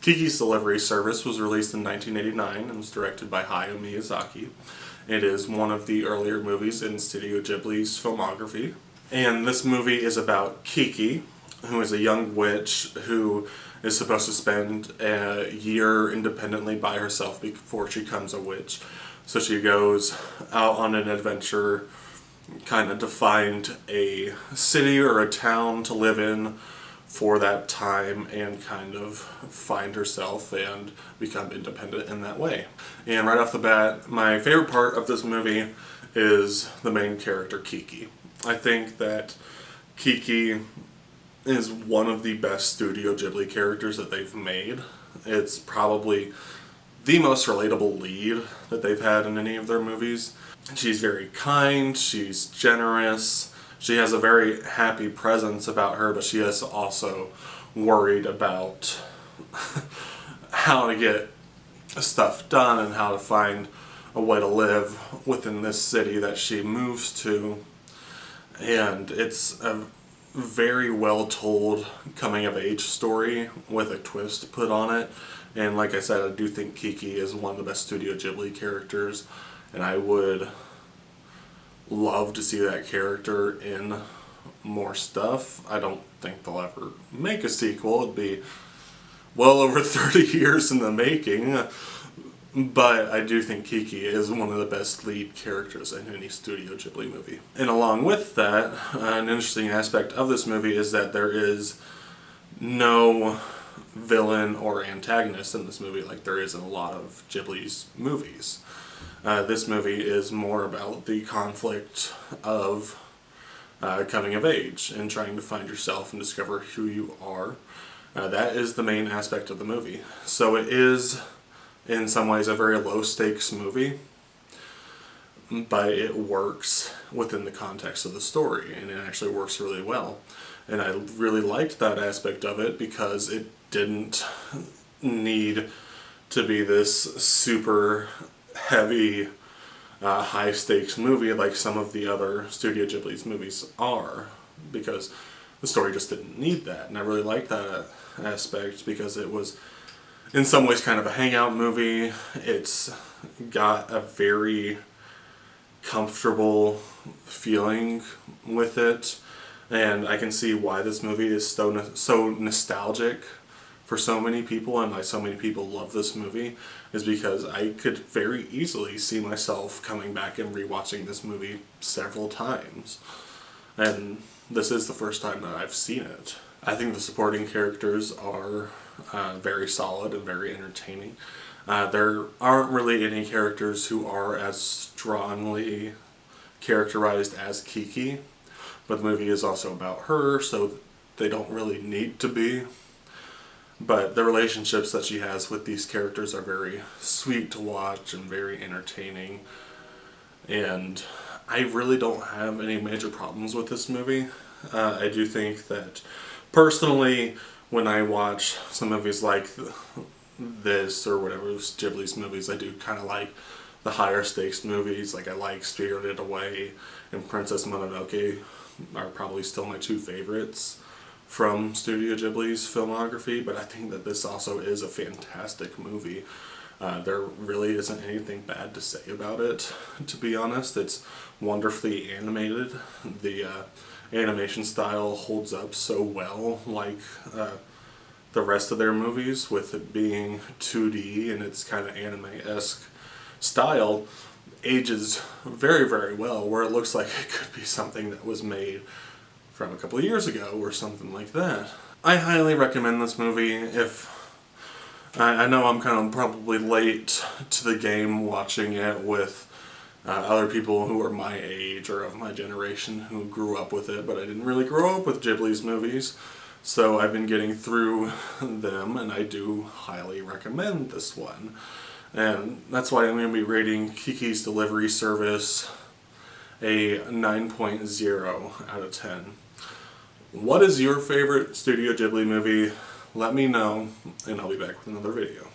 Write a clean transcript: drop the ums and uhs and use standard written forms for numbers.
Kiki's Delivery Service was released in 1989 and was directed by Hayao Miyazaki. It is one of the earlier movies in Studio Ghibli's filmography. And this movie is about Kiki, who is a young witch who is supposed to spend a year independently by herself before she becomes a witch. So she goes out on an adventure kind of to find a city or a town to live in for that time and kind of find herself and become independent in that way. And right off the bat, my favorite part of this movie is the main character, Kiki. I think that Kiki is one of the best Studio Ghibli characters that they've made. It's probably the most relatable lead that they've had in any of their movies. She's very kind, she's generous, she has a very happy presence about her, but she is also worried about how to get stuff done and how to find a way to live within this city that she moves to. And it's a very well told coming of age story with a twist put on it. And like I said, I do think Kiki is one of the best Studio Ghibli characters, and I would love to see that character in more stuff. I don't think they'll ever make a sequel. It'd be well over 30 years in the making. But I do think Kiki is one of the best lead characters in any Studio Ghibli movie. And along with that, an interesting aspect of this movie is that there is no villain or antagonist in this movie like there is in a lot of Ghibli's movies. This movie is more about the conflict of coming of age and trying to find yourself and discover who you are. That is the main aspect of the movie. So it is, in some ways, a very low-stakes movie, but it works within the context of the story, and it actually works really well. And I really liked that aspect of it because it didn't need to be this super heavy, high-stakes movie like some of the other Studio Ghibli's movies are, because the story just didn't need that. And I really liked that aspect because it was, in some ways, kind of a hangout movie. It's got a very comfortable feeling with it, and I can see why this movie is so nostalgic for so many people, and why so many people love this movie, is because I could very easily see myself coming back and rewatching this movie several times. And this is the first time that I've seen it. I think the supporting characters are very solid and very entertaining. There aren't really any characters who are as strongly characterized as Kiki, but the movie is also about her, so they don't really need to be. But the relationships that she has with these characters are very sweet to watch and very entertaining. And I really don't have any major problems with this movie. I do think that, personally, when I watch some movies like this or whatever, Ghibli's movies, I do kind of like the higher stakes movies. Like, I like Spirited Away and Princess Mononoke are probably still my two favorites from Studio Ghibli's filmography, but I think that this also is a fantastic movie. There really isn't anything bad to say about it, to be honest. It's wonderfully animated. The animation style holds up so well, like the rest of their movies, with it being 2D and its kind of anime-esque style, ages very, very well, where it looks like it could be something that was made from a couple of years ago or something like that. I highly recommend this movie. If I know I'm kind of probably late to the game watching it with other people who are my age or of my generation who grew up with it, but I didn't really grow up with Ghibli's movies, so I've been getting through them, and I do highly recommend this one. And that's why I'm going to be rating Kiki's Delivery Service a 9.0 out of 10. What is your favorite Studio Ghibli movie? Let me know, and I'll be back with another video.